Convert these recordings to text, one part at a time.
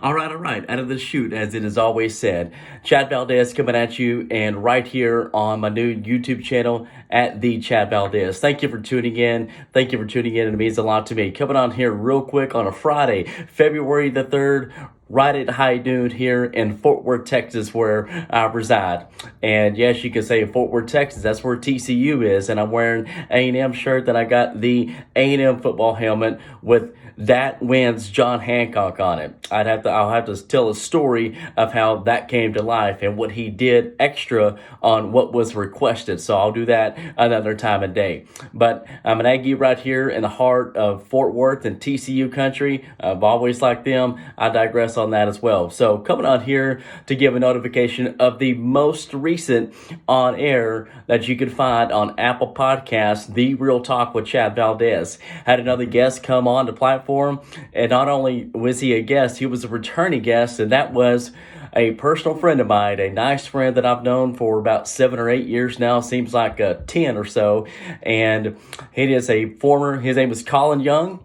All right, all right. Out of the chute, as it is always said. Chad Valdez coming at you, and right here on my new YouTube channel at the Chad Valdez. Thank you for tuning in. Thank you for tuning in. It means a lot to me. Coming on here real quick on a Friday, February the 3rd, right at high noon here in Fort Worth, Texas, where I reside. And yes, you can say Fort Worth, Texas. That's where TCU is. And I'm wearing A&M shirt. And I got the A&M football helmet with "That Wins John Hancock" on it. I'll have to tell a story of how that came to life and what he did extra on what was requested. So I'll do that another time and day. But I'm an Aggie right here in the heart of Fort Worth and TCU country. I've always liked them. I digress on that as well. So coming on here to give a notification of the most recent on air that you can find on Apple Podcasts, The Real Talk with Chad Valdez. Had another guest come on the platform, and not only was he a guest, he was a returning guest, and that was a personal friend of mine, a nice friend that I've known for about 7 or 8 years now, seems like 10 or so. And his name is Colin Young,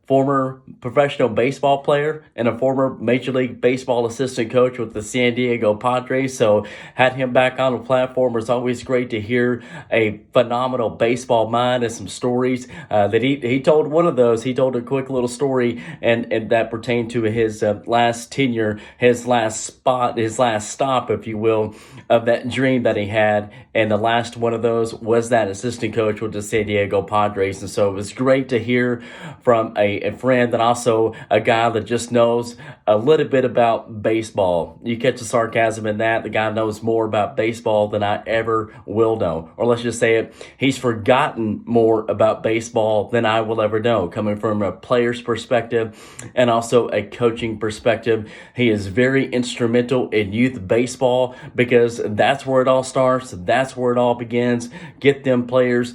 former professional baseball player and a former Major League Baseball assistant coach with the San Diego Padres. So had him back on the platform. It's always great to hear a phenomenal baseball mind and some stories that he told. One of those, he told a quick little story and that pertained to his last tenure, his last stop, if you will, of that dream that he had. And the last one of those was that assistant coach with the San Diego Padres. And so it was great to hear from a friend and also a guy that just knows a little bit about baseball. You catch the sarcasm in that. The guy knows more about baseball than I ever will know. Or let's just say it, he's forgotten more about baseball than I will ever know, coming from a player's perspective and also a coaching perspective. He is very instrumental in youth baseball because that's where it all starts. That's where it all begins. Get them players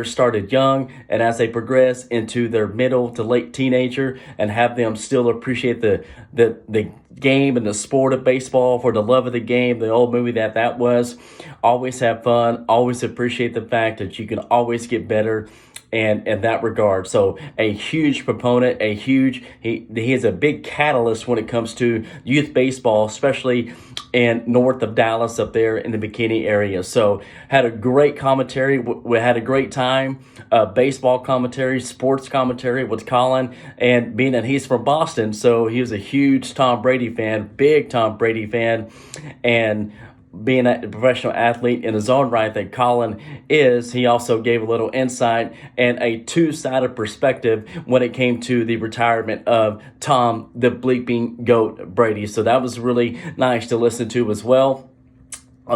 started young, and as they progress into their middle to late teenager, and have them still appreciate the game and the sport of baseball for the love of the game, the old movie that was. Always have fun, always appreciate the fact that you can always get better. And in that regard, so a huge proponent, he is a big catalyst when it comes to youth baseball, especially in north of Dallas up there in the McKinney area. So had a great commentary. We had a great time, baseball commentary, sports commentary with Colin, and being that he's from Boston, so he was a huge Tom Brady fan, big Tom Brady fan, and being a professional athlete in his own right that Colin is, he also gave a little insight and a two-sided perspective when it came to the retirement of Tom the Bleeping Goat Brady. So that was really nice to listen to as well.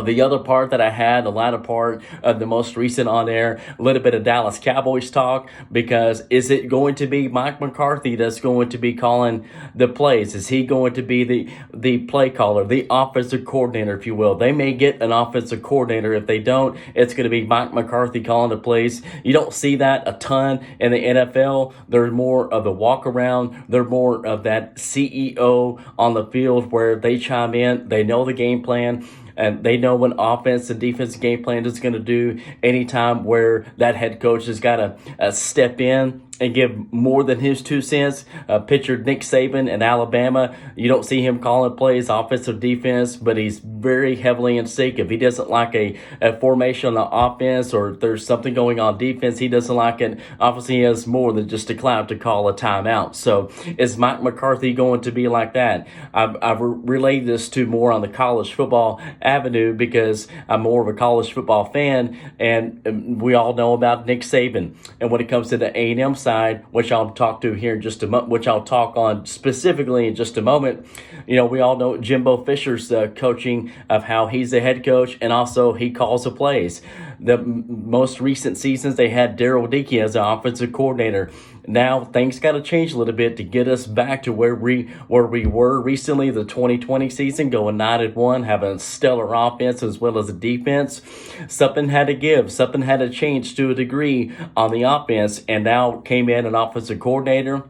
The other part that I had, the latter part of the most recent on air, a little bit of Dallas Cowboys talk, because is it going to be Mike McCarthy that's going to be calling the plays? Is he going to be the play caller, the offensive coordinator, if you will? They may get an offensive coordinator. If they don't, it's going to be Mike McCarthy calling the plays. You don't see that a ton in the NFL. There's more of the walk around. There's more of that CEO on the field where they chime in. They know the game plan, and they know what offense and defense game plan is going to do anytime where that head coach has got to step in and give more than his 2 cents. Pitcher Nick Saban in Alabama, you don't see him calling plays, offensive defense, but he's very heavily in sync. If he doesn't like a formation on the offense, or if there's something going on defense, he doesn't like it. Obviously, he has more than just a clout to call a timeout. So is Mike McCarthy going to be like that? I've relayed this to more on the college football avenue because I'm more of a college football fan, and we all know about Nick Saban. And when it comes to the A&M side, which I'll talk to here in just a moment, which I'll talk on specifically in just a moment, we all know Jimbo Fisher's coaching of how he's the head coach, and also he calls the plays. The most recent seasons, they had Daryl Dickey as the offensive coordinator. Now things got to change a little bit to get us back to where we were recently, the 2020 season, going 9-1, having a stellar offense as well as a defense. Something had to give. Something had to change to a degree on the offense, and now came in an offensive coordinator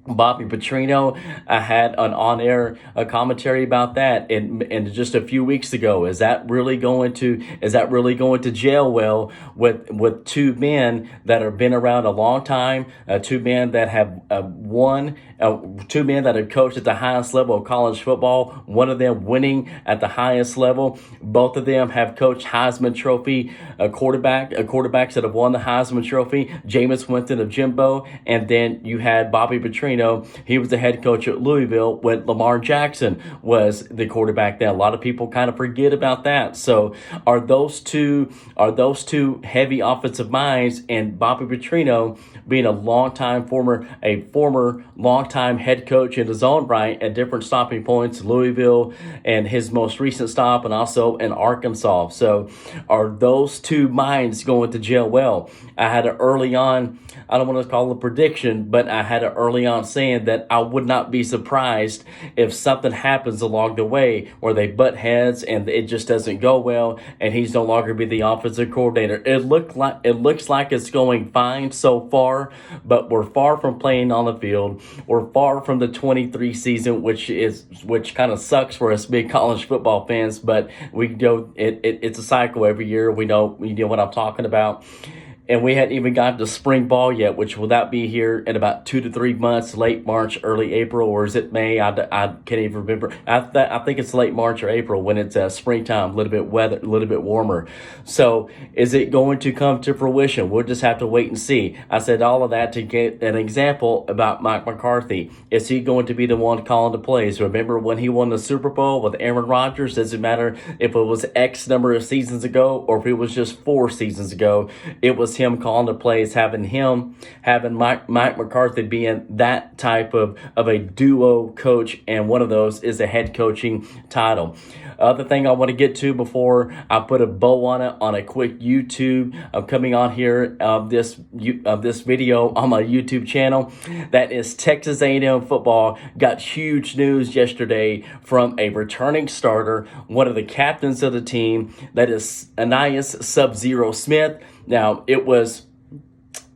Bobby Petrino. I had an on-air commentary about that, and just a few weeks ago. Is that really going to gel well with two men that have been around a long time, two men that have two men that have coached at the highest level of college football. One of them winning at the highest level. Both of them have coached Heisman Trophy quarterbacks that have won the Heisman Trophy. Jameis Winston of Jimbo, and then you had Bobby Petrino. He was the head coach at Louisville when Lamar Jackson was the quarterback there. A lot of people kind of forget about that. So are those two heavy offensive minds, and Bobby Petrino being a former longtime head coach in his own right at different stopping points, Louisville and his most recent stop, and also in Arkansas. So are those two minds going to gel well? I had an early on, I don't want to call it a prediction, but I had an early on saying that I would not be surprised if something happens along the way where they butt heads and it just doesn't go well and he's no longer be the offensive coordinator. It looks like it's going fine so far, but we're far from playing on the field. We're far from the 23 season, which kind of sucks for us big college football fans, but we go it's a cycle every year. We know what I'm talking about. And we hadn't even gotten to spring ball yet, which will that be here in about 2 to 3 months, late March, early April, or is it May? I can't even remember. I think it's late March or April when it's springtime, a little bit weather, a little bit warmer. So is it going to come to fruition? We'll just have to wait and see. I said all of that to get an example about Mike McCarthy. Is he going to be the one calling the plays? Remember when he won the Super Bowl with Aaron Rodgers? Doesn't matter if it was X number of seasons ago or if it was just 4 seasons ago. It was him calling the plays, having Mike McCarthy being that type of a duo coach, and one of those is a head coaching title. Other thing I want to get to before I put a bow on it on a quick YouTube coming on here this video on my YouTube channel, that is Texas A&M football got huge news yesterday from a returning starter, one of the captains of the team, that is Ainias Sub-Zero Smith. Now, it was,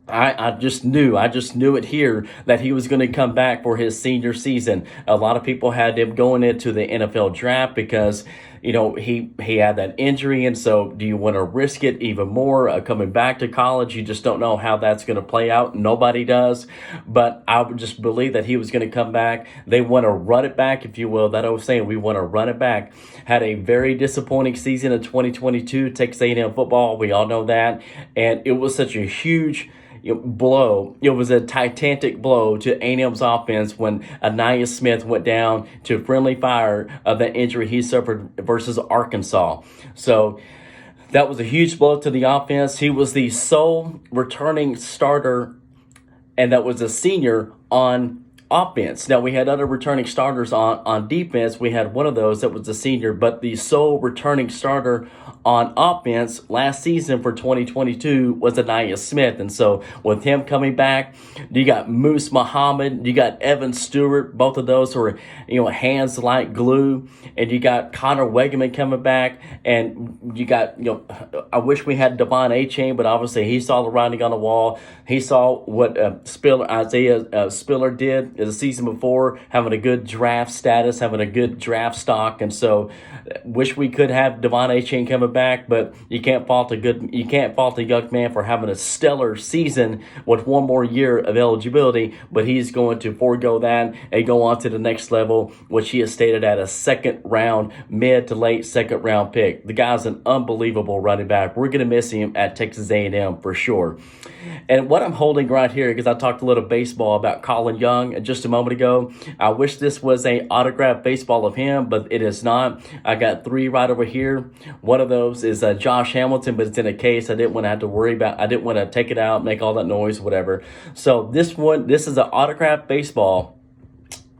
I just knew it here that he was going to come back for his senior season. A lot of people had him going into the NFL draft because, he had that injury. And so do you want to risk it even more coming back to college? You just don't know how that's going to play out. Nobody does. But I would just believe that he was going to come back. They want to run it back, if you will. That I was saying, we want to run it back. Had a very disappointing season in 2022, Texas A&M football. We all know that. And it was such a huge blow. It was a titanic blow to A&M's offense when Ainias Smith went down to friendly fire of that injury he suffered versus Arkansas. So that was a huge blow to the offense. He was the sole returning starter, and that was a senior on offense. Now, we had other returning starters on defense. We had one of those that was a senior, but the sole returning starter on offense last season for 2022 was Ainias Smith. And so with him coming back, you got Moose Muhammad, you got Evan Stewart, both of those were, hands like glue. And you got Connor Wegeman coming back, and you got, I wish we had Devon Achane, but obviously he saw the writing on the wall. He saw what Isaiah Spiller did the season before, having a good draft status, having a good draft stock. And so wish we could have Devon Achane coming back, but you can't fault a young man for having a stellar season with one more year of eligibility, but he's going to forego that and go on to the next level, which he has stated at a mid to late second round pick. The guy's an unbelievable running back. We're going to miss him at Texas A&M for sure. And what I'm holding right here, because I talked a little baseball about Colin Young just a moment ago, I wish this was an autographed baseball of him, but it is not. I got 3 right over here. One of those is Josh Hamilton, but it's in a case. I didn't want to have to worry about. I didn't want to take it out, make all that noise, whatever. So this is an autographed baseball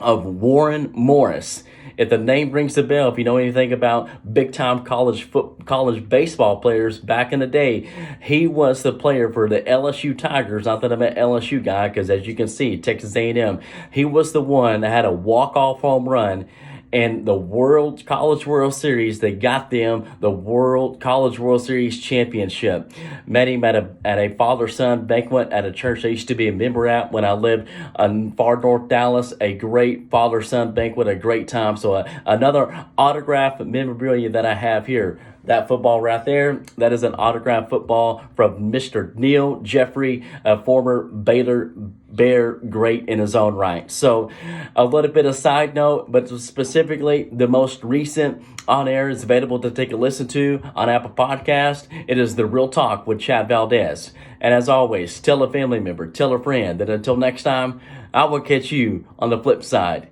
of Warren Morris. If the name rings a bell, if you know anything about big-time college baseball players back in the day, he was the player for the LSU Tigers. Not that I'm an LSU guy, because as you can see, Texas A&M, he was the one that had a walk-off home run and the World College World Series. They got them the World College World Series championship. Met him at a father-son banquet at a church I used to be a member at when I lived in far north Dallas. A great father-son banquet, a great time. So another autograph memorabilia that I have here. That football right there, that is an autographed football from Mr. Neil Jeffrey, a former Baylor Bear great in his own right. So a little bit of side note, but specifically the most recent on air is available to take a listen to on Apple Podcast. It is The Real Talk with Chad Valdez. And as always, tell a family member, tell a friend that until next time, I will catch you on the flip side.